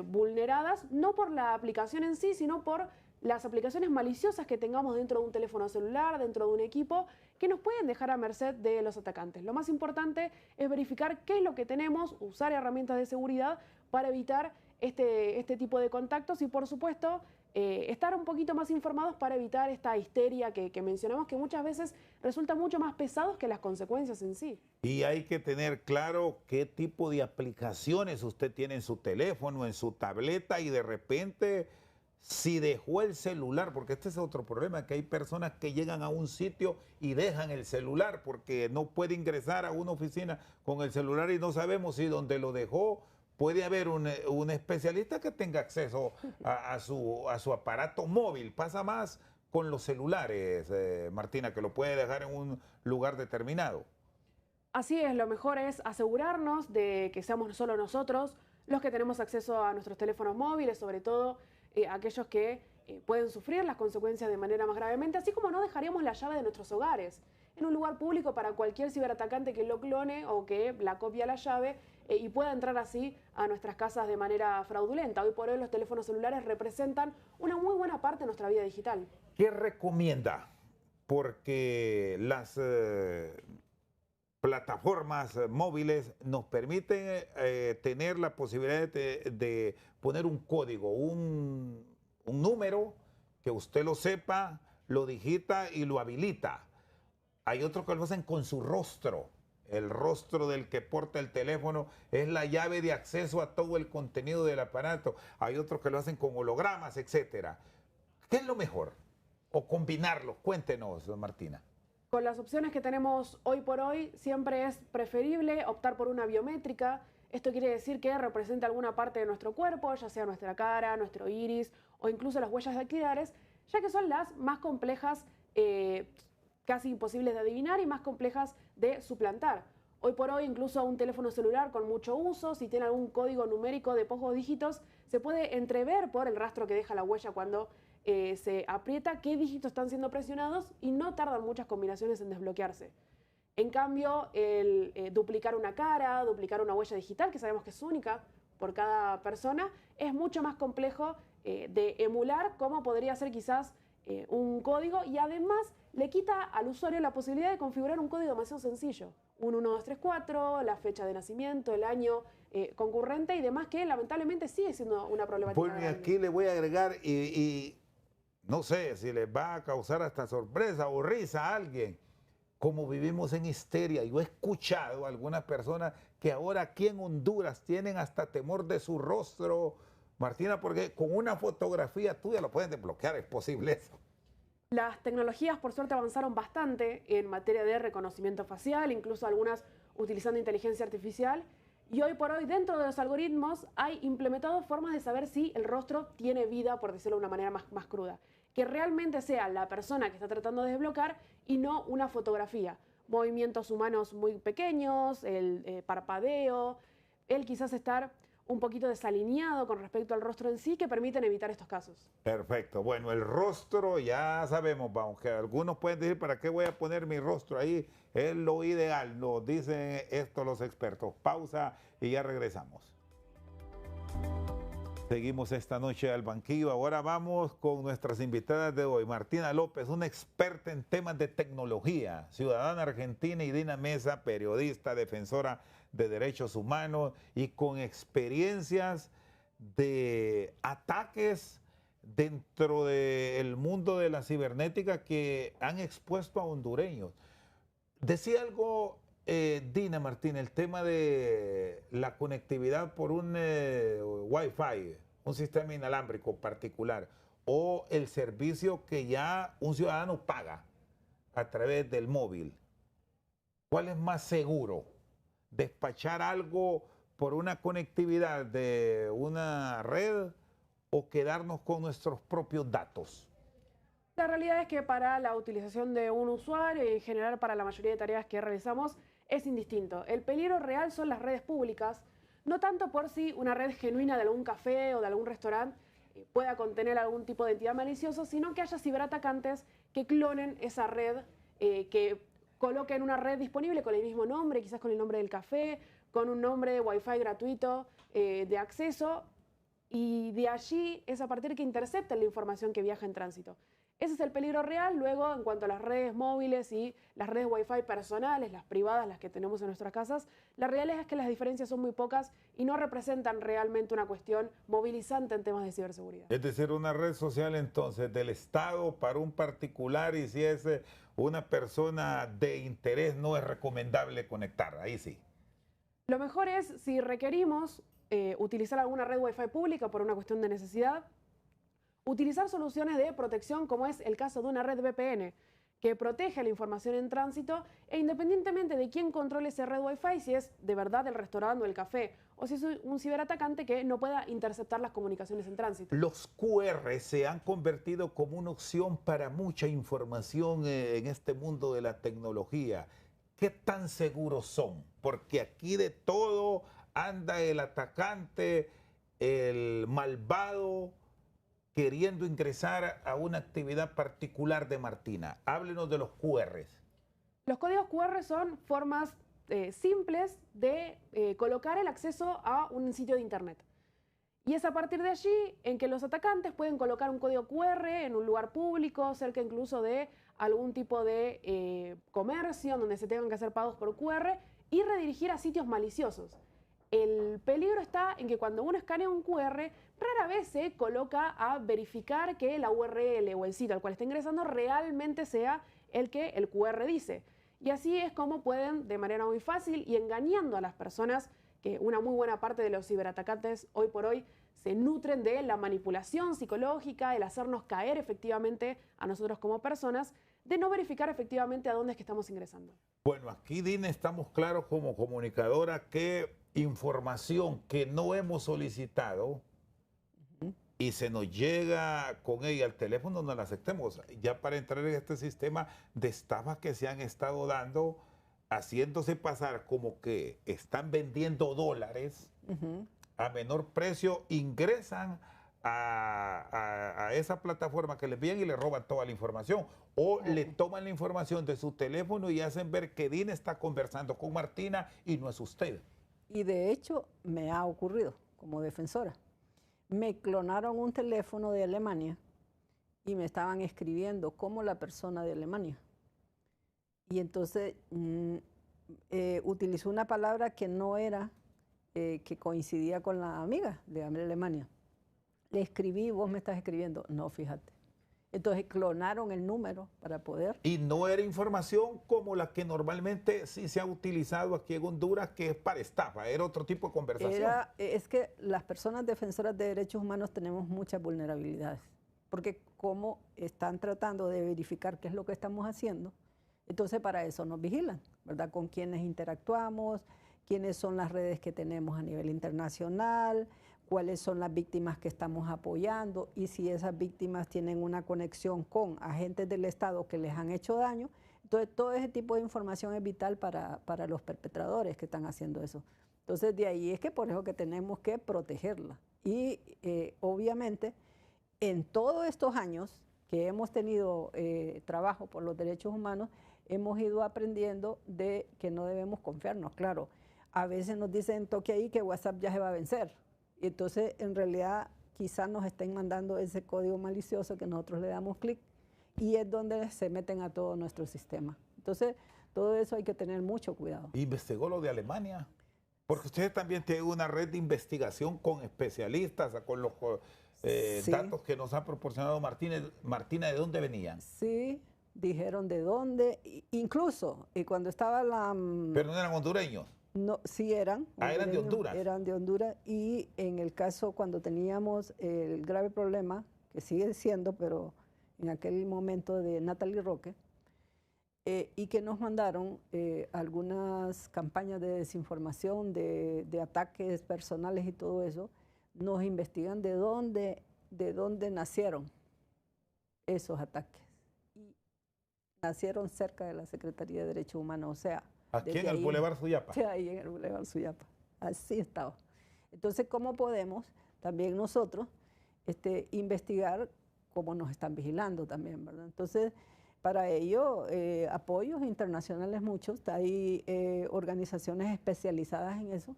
C: vulneradas no por la aplicación en sí, sino por las aplicaciones maliciosas que tengamos dentro de un teléfono celular, dentro de un equipo, que nos pueden dejar a merced de los atacantes. Lo más importante es verificar qué es lo que tenemos, usar herramientas de seguridad para evitar este tipo de contactos y, por supuesto, estar un poquito más informados para evitar esta histeria que mencionamos, que muchas veces resulta mucho más pesados que las consecuencias en sí.
A: Y hay que tener claro qué tipo de aplicaciones usted tiene en su teléfono, en su tableta, y de repente, si dejó el celular, porque este es otro problema, que hay personas que llegan a un sitio y dejan el celular porque no puede ingresar a una oficina con el celular y no sabemos si donde lo dejó puede haber un especialista que tenga acceso a su aparato móvil. Pasa más con los celulares, Martina, que lo puede dejar en un lugar determinado.
C: Así es, lo mejor es asegurarnos de que seamos solo nosotros los que tenemos acceso a nuestros teléfonos móviles, sobre todo aquellos que pueden sufrir las consecuencias de manera más gravemente, así como no dejaríamos la llave de nuestros hogares en un lugar público para cualquier ciberatacante que lo clone o que la copie la llave y pueda entrar así a nuestras casas de manera fraudulenta. Hoy por hoy los teléfonos celulares representan una muy buena parte de nuestra vida digital.
A: ¿Qué recomienda? Porque las plataformas móviles nos permiten tener la posibilidad de poner un código, un número que usted lo sepa, lo digita y lo habilita. Hay otros que lo hacen con su rostro. El rostro del que porta el teléfono es la llave de acceso a todo el contenido del aparato. Hay otros que lo hacen con hologramas, etcétera. ¿Qué es lo mejor? O combinarlos. Cuéntenos, Martina.
C: Con las opciones que tenemos hoy por hoy, siempre es preferible optar por una biométrica. Esto quiere decir que representa alguna parte de nuestro cuerpo, ya sea nuestra cara, nuestro iris o incluso las huellas dactilares, ya que son las más complejas, casi imposibles de adivinar y más complejas de suplantar. Hoy por hoy, incluso un teléfono celular con mucho uso, si tiene algún código numérico de pocos dígitos, se puede entrever por el rastro que deja la huella cuando se aprieta qué dígitos están siendo presionados y no tardan muchas combinaciones en desbloquearse. En cambio, el duplicar una cara, duplicar una huella digital, que sabemos que es única por cada persona, es mucho más complejo de emular, como podría ser quizás un código, y además le quita al usuario la posibilidad de configurar un código demasiado sencillo. Un 1, 2, 3, 4, la fecha de nacimiento, el año concurrente y demás, que lamentablemente sigue siendo una problemática.
A: Bueno, y aquí le voy a agregar y no sé si les va a causar hasta sorpresa o risa a alguien. Como vivimos en histeria, yo he escuchado a algunas personas que ahora aquí en Honduras tienen hasta temor de su rostro, Martina, porque con una fotografía tuya lo pueden desbloquear, es posible eso.
C: Las tecnologías, por suerte, avanzaron bastante en materia de reconocimiento facial, incluso algunas utilizando inteligencia artificial. Y hoy por hoy, dentro de los algoritmos, hay implementados formas de saber si el rostro tiene vida, por decirlo de una manera más cruda. que realmente sea la persona que está tratando de desbloquear y no una fotografía. Movimientos humanos muy pequeños, el parpadeo, el quizás estar un poquito desalineado con respecto al rostro en sí, que permiten evitar estos casos.
A: Perfecto. Bueno, el rostro ya sabemos, aunque algunos pueden decir, ¿para qué voy a poner mi rostro ahí? Es lo ideal, nos dicen esto los expertos. Pausa y ya regresamos. Seguimos esta noche al banquillo. Ahora vamos con nuestras invitadas de hoy. Martina López, una experta en temas de tecnología, ciudadana argentina, y Dina Mesa, periodista, defensora de derechos humanos y con experiencias de ataques dentro del mundo de la cibernética que han expuesto a hondureños. Decía algo Dina Martín, el tema de la conectividad por un Wi-Fi, un sistema inalámbrico particular, o el servicio que ya un ciudadano paga a través del móvil. ¿Cuál es más seguro? ¿Despachar algo por una conectividad de una red o quedarnos con nuestros propios datos?
C: La realidad es que para la utilización de un usuario y en general para la mayoría de tareas que realizamos es indistinto. El peligro real son las redes públicas, no tanto por si una red genuina de algún café o de algún restaurante pueda contener algún tipo de entidad maliciosa, sino que haya ciberatacantes que clonen esa red, que coloquen una red disponible con el mismo nombre, quizás con el nombre del café, con un nombre de Wi-Fi gratuito de acceso, y de allí es a partir que intercepten la información que viaja en tránsito. Ese es el peligro real. Luego, en cuanto a las redes móviles y las redes Wi-Fi personales, las privadas, las que tenemos en nuestras casas, la realidad es que las diferencias son muy pocas y no representan realmente una cuestión movilizante en temas de ciberseguridad.
A: Es decir, una red social entonces del Estado para un particular, y si es una persona de interés no es recomendable conectar, ahí sí.
C: Lo mejor es, si requerimos utilizar alguna red Wi-Fi pública por una cuestión de necesidad, utilizar soluciones de protección, como es el caso de una red VPN, que protege la información en tránsito e independientemente de quién controle esa red Wi-Fi, si es de verdad el restaurante o el café, o si es un ciberatacante que no pueda interceptar las comunicaciones en tránsito.
A: Los QR se han convertido como una opción para mucha información en este mundo de la tecnología. ¿Qué tan seguros son? Porque aquí de todo anda el atacante, el malvado, queriendo ingresar a una actividad particular de Martina. Háblenos de los QRs.
C: Los códigos QR son formas simples de colocar el acceso a un sitio de internet. Y es a partir de allí en que los atacantes pueden colocar un código QR en un lugar público, cerca incluso de algún tipo de comercio donde se tengan que hacer pagos por QR y redirigir a sitios maliciosos. El peligro está en que cuando uno escanea un QR, rara vez se coloca a verificar que la URL o el sitio al cual está ingresando realmente sea el que el QR dice. Y así es como pueden, de manera muy fácil y engañando a las personas, que una muy buena parte de los ciberatacantes hoy por hoy se nutren de la manipulación psicológica, el hacernos caer efectivamente a nosotros como personas, de no verificar efectivamente a dónde es que estamos ingresando.
A: Bueno, aquí, Dina, estamos claros como comunicadora que información que no hemos solicitado y se nos llega con ella al teléfono, no la aceptemos. Ya para entrar en este sistema de estafas que se han estado dando, haciéndose pasar como que están vendiendo dólares a menor precio, ingresan a esa plataforma que les envían y le roban toda la información. O le toman la información de su teléfono y hacen ver que Dina está conversando con Martina y no es usted.
B: Y de hecho me ha ocurrido como defensora. Me clonaron un teléfono de Alemania y me estaban escribiendo como la persona de Alemania. Y entonces utilizó una palabra que no era, que coincidía con la amiga de Alemania. Le escribí, vos me estás escribiendo. No, fíjate. Entonces clonaron el número para poder.
A: Y no era información como la que normalmente sí se ha utilizado aquí en Honduras, que es para estafa, era otro tipo de conversación.
B: Es que las personas defensoras de derechos humanos tenemos muchas vulnerabilidades, porque como están tratando de verificar qué es lo que estamos haciendo, entonces para eso nos vigilan, ¿verdad? Con quiénes interactuamos, quiénes son las redes que tenemos a nivel internacional, cuáles son las víctimas que estamos apoyando y si esas víctimas tienen una conexión con agentes del Estado que les han hecho daño. Entonces, todo ese tipo de información es vital para los perpetradores que están haciendo eso. Entonces, de ahí es que por eso que tenemos que protegerla. Y obviamente, en todos estos años que hemos tenido trabajo por los derechos humanos, hemos ido aprendiendo de que no debemos confiarnos. Claro, a veces nos dicen toque ahí que WhatsApp ya se va a vencer. Y entonces, en realidad, quizás nos estén mandando ese código malicioso que nosotros le damos clic y es donde se meten a todo nuestro sistema. Entonces, todo eso hay que tener mucho cuidado.
A: ¿Investigó lo de Alemania? Porque ustedes también tienen una red de investigación con especialistas, con los
B: Sí.
A: datos que nos ha proporcionado Martina, ¿de dónde venían?
B: Sí, dijeron de dónde, incluso cuando estaba la...
A: Pero no eran hondureños.
B: No, sí eran.
A: Ah, eran de Honduras.
B: Eran de Honduras y en el caso cuando teníamos el grave problema, que sigue siendo, pero en aquel momento de Natalie Roque, y que nos mandaron algunas campañas de desinformación, de ataques personales y todo eso, nos investigan de dónde nacieron esos ataques. Y nacieron cerca de la Secretaría de Derechos Humanos, o sea...
A: Aquí en
B: desde
A: el
B: ahí,
A: Boulevard Suyapa.
B: Sí, ahí en el Boulevard Suyapa. Así estaba. Entonces, ¿cómo podemos también nosotros investigar cómo nos están vigilando también, ¿verdad? Entonces, para ello, apoyos internacionales muchos, hay organizaciones especializadas en eso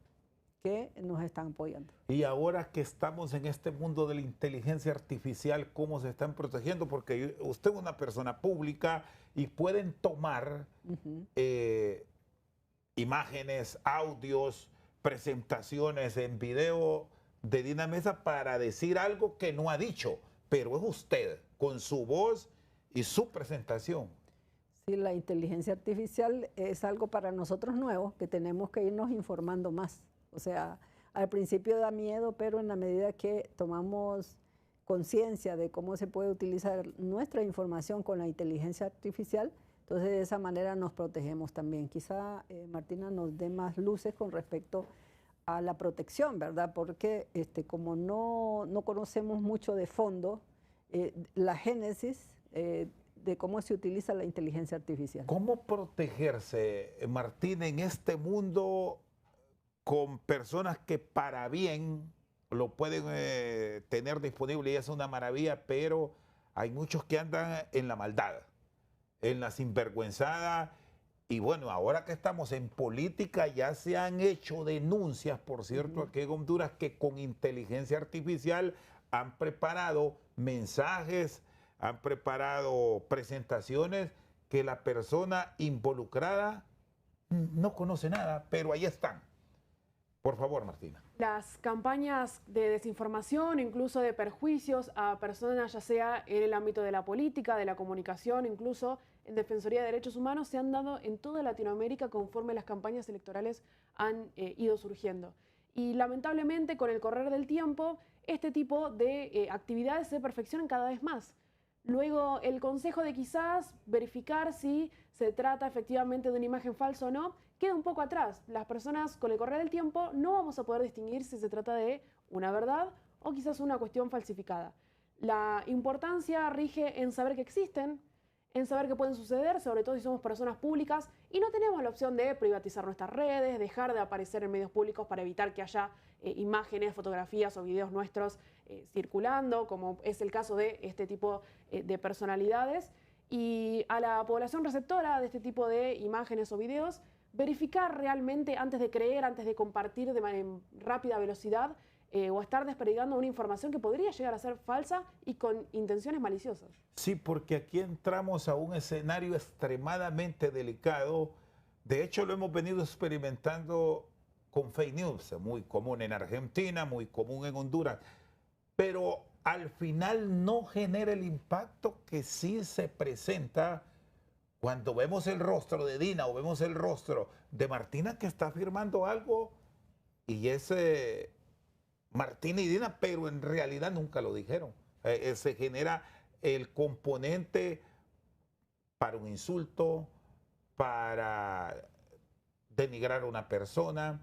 B: que nos están apoyando.
A: Y ahora que estamos en este mundo de la inteligencia artificial, ¿cómo se están protegiendo? Porque usted es una persona pública y pueden tomar imágenes, audios, presentaciones en video de Dina Mesa para decir algo que no ha dicho, pero es usted con su voz y su presentación.
B: Sí, la inteligencia artificial es algo para nosotros nuevo que tenemos que irnos informando más. O sea, al principio da miedo, pero en la medida que tomamos conciencia de cómo se puede utilizar nuestra información con la inteligencia artificial, entonces de esa manera nos protegemos también. Quizá Martina nos dé más luces con respecto a la protección, ¿verdad? Porque como no conocemos mucho de fondo la génesis de cómo se utiliza la inteligencia artificial.
A: ¿Cómo protegerse, Martina, en este mundo con personas que para bien lo pueden tener disponible y es una maravilla, pero hay muchos que andan en la maldad, en la sinvergüenzada? Y bueno, ahora que estamos en política ya se han hecho denuncias, por cierto, aquí en Honduras, que con inteligencia artificial han preparado mensajes, han preparado presentaciones que la persona involucrada no conoce nada, pero ahí están. Por favor, Martina.
C: Las campañas de desinformación, incluso de perjuicios a personas, ya sea en el ámbito de la política, de la comunicación, incluso en Defensoría de Derechos Humanos, se han dado en toda Latinoamérica conforme las campañas electorales han ido surgiendo. Y lamentablemente, con el correr del tiempo, este tipo de actividades se perfeccionan cada vez más. Luego, el consejo de quizás verificar si se trata efectivamente de una imagen falsa o no, queda un poco atrás. Las personas, con el correr del tiempo, no vamos a poder distinguir si se trata de una verdad o quizás una cuestión falsificada. La importancia rige en saber que existen, en saber que pueden suceder, sobre todo si somos personas públicas y no tenemos la opción de privatizar nuestras redes, dejar de aparecer en medios públicos para evitar que haya imágenes, fotografías o videos nuestros circulando, como es el caso de este tipo de personalidades. Y a la población receptora de este tipo de imágenes o videos, verificar realmente antes de creer, antes de compartir de manera rápida velocidad o estar desperdigando una información que podría llegar a ser falsa y con intenciones maliciosas.
A: Sí, porque aquí entramos a un escenario extremadamente delicado. De hecho, lo hemos venido experimentando con fake news, muy común en Argentina, muy común en Honduras, pero al final no genera el impacto que sí se presenta cuando vemos el rostro de Dina o vemos el rostro de Martina que está firmando algo y es Martina y Dina, pero en realidad nunca lo dijeron. Se genera el componente para un insulto, para denigrar a una persona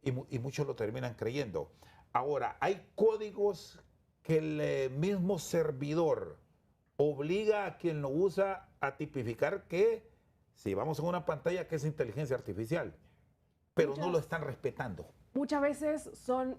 A: y muchos lo terminan creyendo. Ahora, hay códigos que el mismo servidor obliga a quien lo usa a tipificar que, si vamos a una pantalla, que es inteligencia artificial, pero no lo están respetando.
C: Muchas veces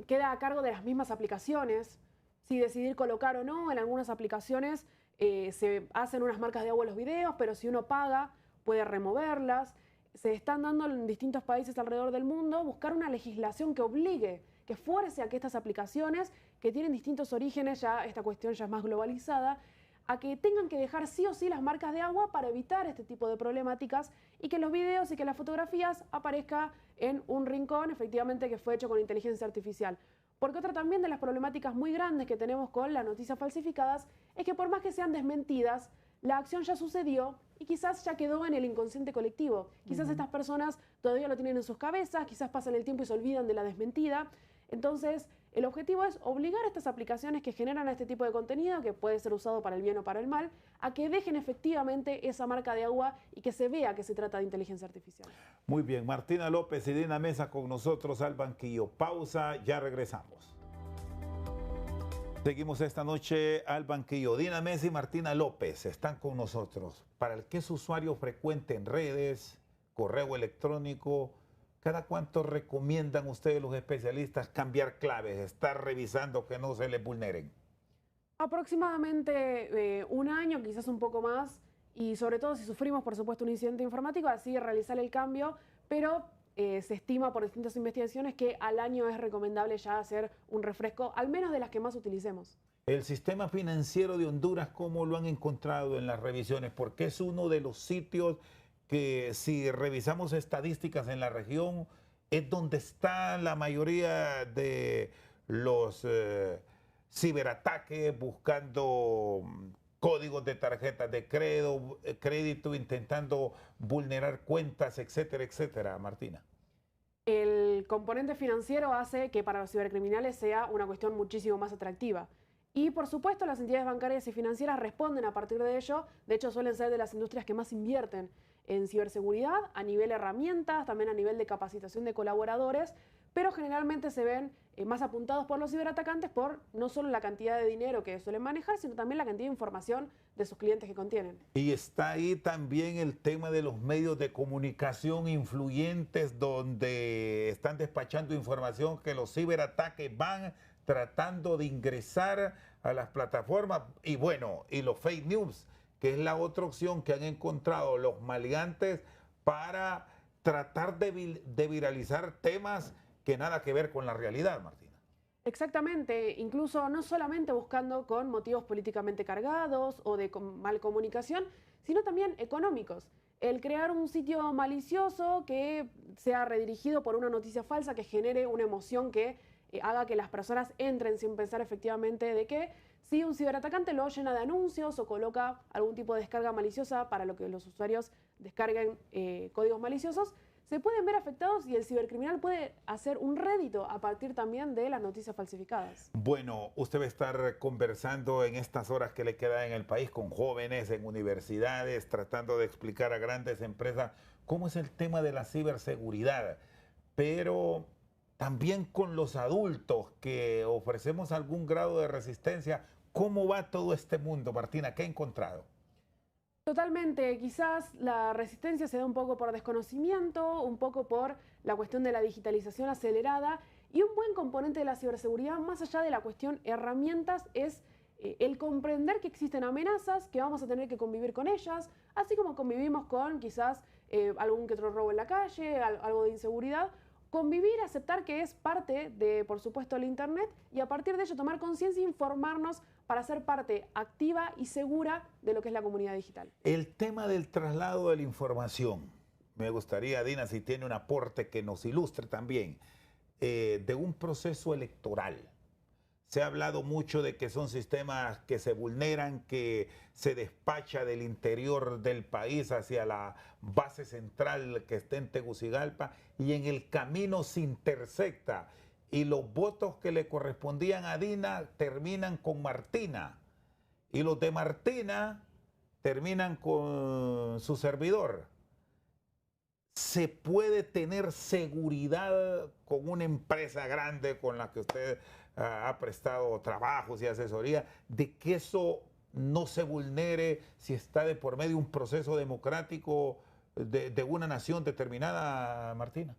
C: queda a cargo de las mismas aplicaciones, si decidir colocar o no. En algunas aplicaciones se hacen unas marcas de agua en los videos, pero si uno paga puede removerlas. Se están dando en distintos países alrededor del mundo buscar una legislación que obligue, que fuerce a que estas aplicaciones, que tienen distintos orígenes, ya esta cuestión ya es más globalizada, a que tengan que dejar sí o sí las marcas de agua para evitar este tipo de problemáticas y que los videos y que las fotografías aparezca en un rincón, efectivamente, que fue hecho con inteligencia artificial. Porque otra también de las problemáticas muy grandes que tenemos con las noticias falsificadas es que por más que sean desmentidas, la acción ya sucedió y quizás ya quedó en el inconsciente colectivo. Quizás estas personas todavía lo tienen en sus cabezas, quizás pasan el tiempo y se olvidan de la desmentida. Entonces, el objetivo es obligar a estas aplicaciones que generan este tipo de contenido, que puede ser usado para el bien o para el mal, a que dejen efectivamente esa marca de agua y que se vea que se trata de inteligencia artificial.
A: Muy bien, Martina López y Dina Mesa con nosotros al banquillo. Pausa, ya regresamos. Seguimos esta noche al banquillo. Dina Mesa y Martina López están con nosotros. Para el que es usuario frecuente en redes, correo electrónico, ¿cada cuánto recomiendan ustedes los especialistas cambiar claves, estar revisando que no se les vulneren?
C: Aproximadamente un año, quizás un poco más, y sobre todo si sufrimos, por supuesto, un incidente informático, así realizar el cambio, pero se estima por distintas investigaciones que al año es recomendable ya hacer un refresco, al menos de las que más utilicemos.
A: El sistema financiero de Honduras, ¿cómo lo han encontrado en las revisiones? Porque es uno de los sitios que, si revisamos estadísticas en la región, es donde está la mayoría de los ciberataques buscando códigos de tarjetas de crédito, intentando vulnerar cuentas, etcétera, etcétera, Martina.
C: El componente financiero hace que para los cibercriminales sea una cuestión muchísimo más atractiva. Y por supuesto las entidades bancarias y financieras responden a partir de ello. De hecho, suelen ser de las industrias que más invierten en ciberseguridad, a nivel herramientas, también a nivel de capacitación de colaboradores, pero generalmente se ven más apuntados por los ciberatacantes por no solo la cantidad de dinero que suelen manejar, sino también la cantidad de información de sus clientes que contienen.
A: Y está ahí también el tema de los medios de comunicación influyentes, donde están despachando información que los ciberataques van tratando de ingresar a las plataformas. Y bueno, y los fake news, que es la otra opción que han encontrado los maleantes para tratar de viralizar temas que nada que ver con la realidad, Martina.
C: Exactamente, incluso no solamente buscando con motivos políticamente cargados o de mal comunicación, sino también económicos. El crear un sitio malicioso que sea redirigido por una noticia falsa que genere una emoción que haga que las personas entren sin pensar efectivamente de que si un ciberatacante lo llena de anuncios o coloca algún tipo de descarga maliciosa para lo que los usuarios descarguen códigos maliciosos, se pueden ver afectados y el cibercriminal puede hacer un rédito a partir también de las noticias falsificadas.
A: Bueno, usted va a estar conversando en estas horas que le quedan en el país con jóvenes en universidades, tratando de explicar a grandes empresas cómo es el tema de la ciberseguridad, pero también con los adultos que ofrecemos algún grado de resistencia. ¿Cómo va todo este mundo, Martina? ¿Qué ha encontrado?
C: Totalmente, quizás la resistencia se da un poco por desconocimiento, un poco por la cuestión de la digitalización acelerada, y un buen componente de la ciberseguridad, más allá de la cuestión herramientas, es el comprender que existen amenazas, que vamos a tener que convivir con ellas, así como convivimos con quizás algún que otro robo en la calle, algo de inseguridad. Convivir, aceptar que es parte de, por supuesto, el Internet, y a partir de ello tomar conciencia e informarnos para ser parte activa y segura de lo que es la comunidad digital.
A: El tema del traslado de la información. Me gustaría, Dina, si tiene un aporte que nos ilustre también, de un proceso electoral. Se ha hablado mucho de que son sistemas que se vulneran, que se despacha del interior del país hacia la base central que está en Tegucigalpa, y en el camino se intersecta y los votos que le correspondían a Dina terminan con Martina y los de Martina terminan con su servidor. ¿Se puede tener seguridad con una empresa grande con la que usted ha prestado trabajos y asesoría, de que eso no se vulnere si está de por medio un proceso democrático de una nación determinada, Martina?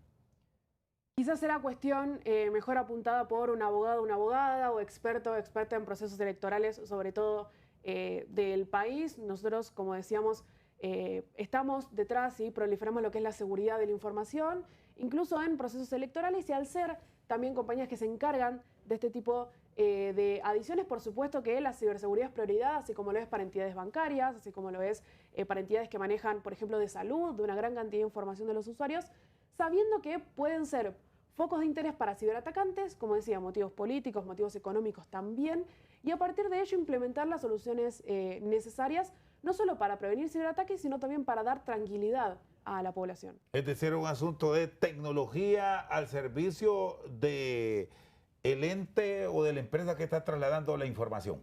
C: Quizás será cuestión mejor apuntada por un abogado, una abogada o experto o experta en procesos electorales, sobre todo del país. Nosotros, como decíamos, estamos detrás y proliferamos lo que es la seguridad de la información, incluso en procesos electorales, y al ser también compañías que se encargan de este tipo de adiciones, por supuesto que la ciberseguridad es prioridad, así como lo es para entidades bancarias, así como lo es para entidades que manejan, por ejemplo, de salud, de una gran cantidad de información de los usuarios, sabiendo que pueden ser focos de interés para ciberatacantes, como decía, motivos políticos, motivos económicos también, y a partir de ello implementar las soluciones necesarias, no solo para prevenir ciberataques, sino también para dar tranquilidad a la población.
A: Es decir, un asunto de tecnología al servicio de el ente o de la empresa que está trasladando la información.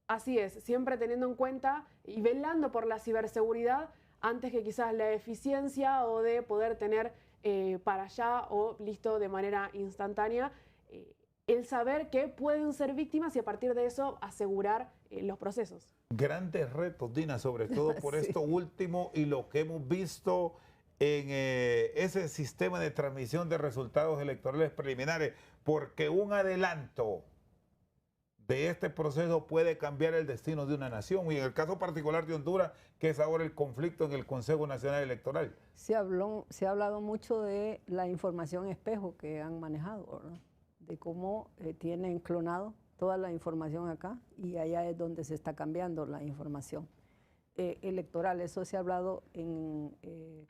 C: Así es, siempre teniendo en cuenta y velando por la ciberseguridad antes que quizás la eficiencia o de poder tener para allá o listo de manera instantánea, el saber que pueden ser víctimas y a partir de eso asegurar los procesos.
A: Grandes retos, Dina, sobre todo por
B: Sí.
A: esto último y lo que hemos visto en ese sistema de transmisión de resultados electorales preliminares, porque un adelanto de este proceso puede cambiar el destino de una nación, y en el caso particular de Honduras, que es ahora el conflicto en el Consejo Nacional Electoral.
B: Se ha hablado mucho de la información espejo que han manejado, ¿verdad? De cómo tienen clonado toda la información acá y allá es donde se está cambiando la información electoral. Eso se ha hablado en,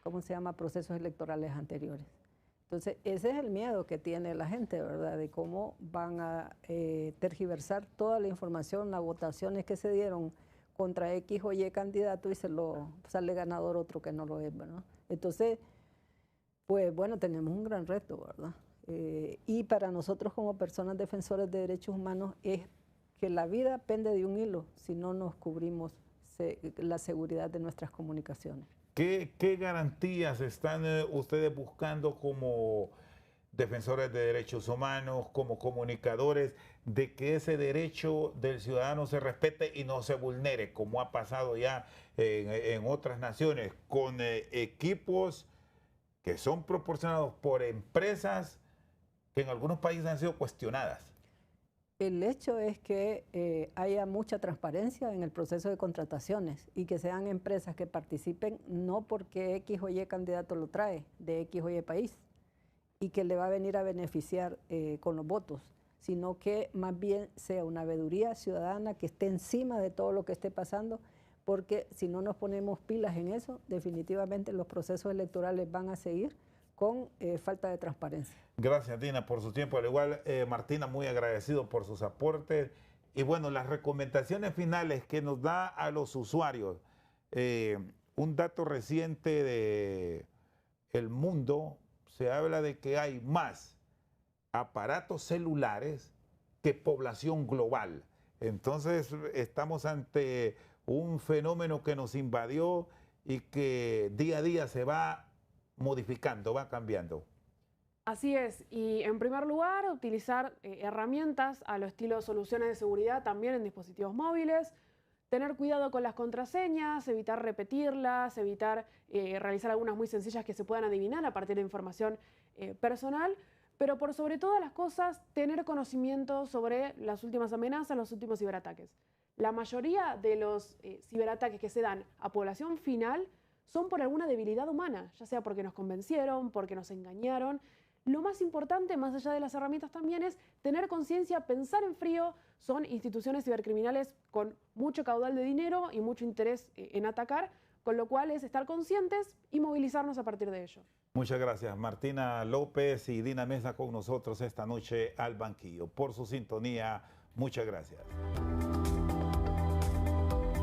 B: ¿cómo se llama?, procesos electorales anteriores. Entonces, ese es el miedo que tiene la gente, ¿verdad?, de cómo van a tergiversar toda la información, las votaciones que se dieron contra X o Y candidato y sale ganador otro que no lo es, ¿verdad? Entonces, pues bueno, tenemos un gran reto, ¿verdad? Y para nosotros como personas defensoras de derechos humanos es que la vida pende de un hilo si no nos cubrimos la seguridad de nuestras comunicaciones.
A: ¿Qué garantías están ustedes buscando como defensores de derechos humanos, como comunicadores, de que ese derecho del ciudadano se respete y no se vulnere, como ha pasado ya en otras naciones, con equipos que son proporcionados por empresas que en algunos países han sido cuestionadas?
B: El hecho es que haya mucha transparencia en el proceso de contrataciones y que sean empresas que participen no porque X o Y candidato lo trae de X o Y país y que le va a venir a beneficiar con los votos, sino que más bien sea una veeduría ciudadana que esté encima de todo lo que esté pasando, porque si no nos ponemos pilas en eso, definitivamente los procesos electorales van a seguir con falta de transparencia.
A: Gracias, Dina, por su tiempo. Al igual, Martina, muy agradecido por sus aportes. Y bueno, las recomendaciones finales que nos da a los usuarios. Un dato reciente de El Mundo, se habla de que hay más aparatos celulares que población global. Entonces, estamos ante un fenómeno que nos invadió y que día a día se va modificando, va cambiando.
C: Así es, y en primer lugar, utilizar herramientas a lo estilo soluciones de seguridad también en dispositivos móviles, tener cuidado con las contraseñas, evitar repetirlas, evitar realizar algunas muy sencillas que se puedan adivinar a partir de información personal, pero por sobre todas las cosas, tener conocimiento sobre las últimas amenazas, los últimos ciberataques. La mayoría de los ciberataques que se dan a población final son por alguna debilidad humana, ya sea porque nos convencieron, porque nos engañaron. Lo más importante, más allá de las herramientas también, es tener conciencia, pensar en frío. Son instituciones cibercriminales con mucho caudal de dinero y mucho interés en atacar, con lo cual es estar conscientes y movilizarnos a partir de ello.
A: Muchas gracias, Martina López y Dina Mesa con nosotros esta noche al banquillo. Por su sintonía, muchas gracias.